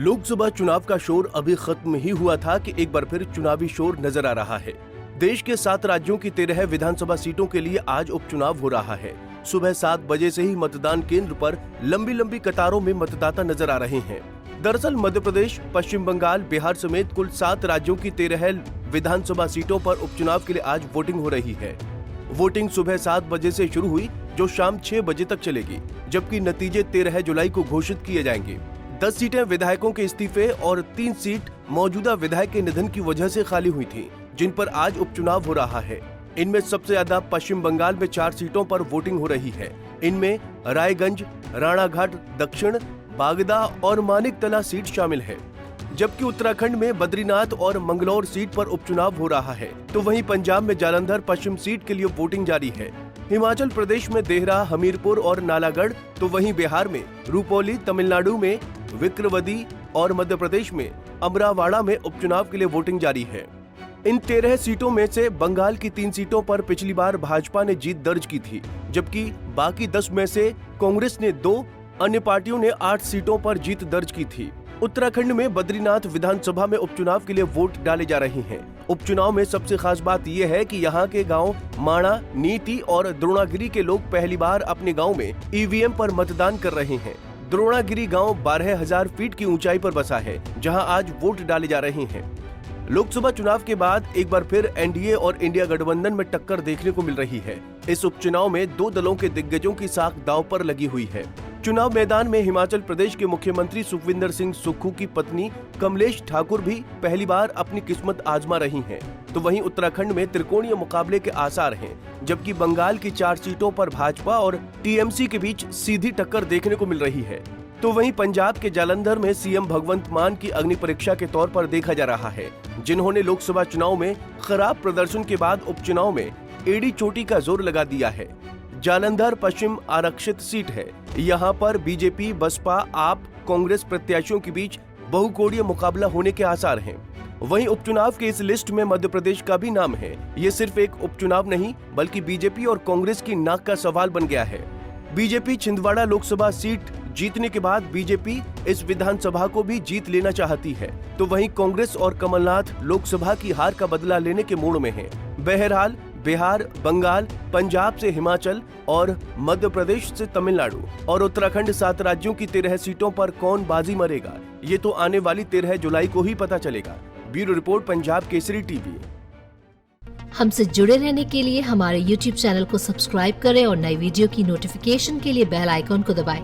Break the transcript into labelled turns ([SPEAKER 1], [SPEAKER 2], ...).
[SPEAKER 1] लोकसभा चुनाव का शोर अभी खत्म ही हुआ था कि एक बार फिर चुनावी शोर नजर आ रहा है। देश के 7 राज्यों की 13 विधानसभा सीटों के लिए आज उपचुनाव हो रहा है। सुबह 7 बजे से ही मतदान केंद्र पर लंबी लंबी कतारों में मतदाता नजर आ रहे हैं। दरअसल मध्य प्रदेश, पश्चिम बंगाल, बिहार समेत कुल 7 राज्यों की 13 विधानसभा सीटों पर उपचुनाव के लिए आज वोटिंग हो रही है। वोटिंग सुबह 7 बजे से शुरू हुई, जो शाम 6 बजे तक चलेगी, जबकि नतीजे 13 जुलाई को घोषित किए जाएंगे। 10 सीटें विधायकों के इस्तीफे और 3 सीट मौजूदा विधायक के निधन की वजह से खाली हुई थी, जिन पर आज उपचुनाव हो रहा है। इनमें सबसे ज्यादा पश्चिम बंगाल में 4 सीटों पर वोटिंग हो रही है। इनमें रायगंज, राणाघाट दक्षिण, बागदा और मानिकतला सीट शामिल है, जबकि उत्तराखंड में बद्रीनाथ और मंगलौर सीट पर उपचुनाव हो रहा है। तो वहीं पंजाब में जालंधर पश्चिम सीट के लिए वोटिंग जारी है। हिमाचल प्रदेश में देहरा, हमीरपुर और नालागढ़, तो वहीं बिहार में रूपौली, तमिलनाडु में विक्रवदी और मध्य प्रदेश में अमरावाड़ा में उपचुनाव के लिए वोटिंग जारी है। इन 13 सीटों में से बंगाल की 3 सीटों पर पिछली बार भाजपा ने जीत दर्ज की थी, जबकि बाकी 10 में से कांग्रेस ने 2, अन्य पार्टियों ने 8 सीटों पर जीत दर्ज की थी। उत्तराखंड में बद्रीनाथ विधानसभा में उपचुनाव के लिए वोट डाले जा रहे हैं। उपचुनाव में सबसे खास बात यह है कि यहाँ के गांव माणा, नीति और द्रोणागिरी के लोग पहली बार अपने गांव में ईवीएम पर मतदान कर रहे हैं। द्रोणागिरी गांव 12,000 फीट की ऊंचाई पर बसा है, जहां आज वोट डाले जा रहे हैं। लोकसभा चुनाव के बाद एक बार फिर एनडीए और इंडिया गठबंधन में टक्कर देखने को मिल रही है। इस उपचुनाव में 2 दलों के दिग्गजों की साख दांव पर लगी हुई है। चुनाव मैदान में हिमाचल प्रदेश के मुख्यमंत्री सुखविंदर सिंह सुक्खू की पत्नी कमलेश ठाकुर भी पहली बार अपनी किस्मत आजमा रही हैं। तो वहीं उत्तराखंड में त्रिकोणीय मुकाबले के आसार हैं, जबकि बंगाल की 4 सीटों पर भाजपा और टीएमसी के बीच सीधी टक्कर देखने को मिल रही है। तो वहीं पंजाब के जालंधर में सीएम भगवंत मान की अग्नि परीक्षा के तौर पर देखा जा रहा है, जिन्होंने लोकसभा चुनाव में खराब प्रदर्शन के बाद उपचुनाव में एड़ी चोटी का जोर लगा दिया है। जालंधर पश्चिम आरक्षित सीट है। यहाँ पर बीजेपी, बसपा, आप, कांग्रेस प्रत्याशियों के बीच बहुकोणीय मुकाबला होने के आसार हैं। वहीं उपचुनाव के इस लिस्ट में मध्य प्रदेश का भी नाम है। ये सिर्फ एक उपचुनाव नहीं, बल्कि बीजेपी और कांग्रेस की नाक का सवाल बन गया है। बीजेपी छिंदवाड़ा लोकसभा सीट जीतने के बाद बीजेपी इस विधानसभा को भी जीत लेना चाहती है। तो वहीं कांग्रेस और कमलनाथ लोकसभा की हार का बदला लेने के मूड में हैं। बहरहाल बिहार, बंगाल, पंजाब से हिमाचल और मध्य प्रदेश से तमिलनाडु और उत्तराखंड 7 राज्यों की 13 सीटों पर कौन बाजी मरेगा, ये तो आने वाली 13 जुलाई को ही पता चलेगा। Bureau report, Punjab Kesari TV.
[SPEAKER 2] हमसे जुड़े रहने के लिए हमारे YouTube चैनल को सब्सक्राइब करें और नई वीडियो की नोटिफिकेशन के लिए बेल आइकॉन को दबाएं।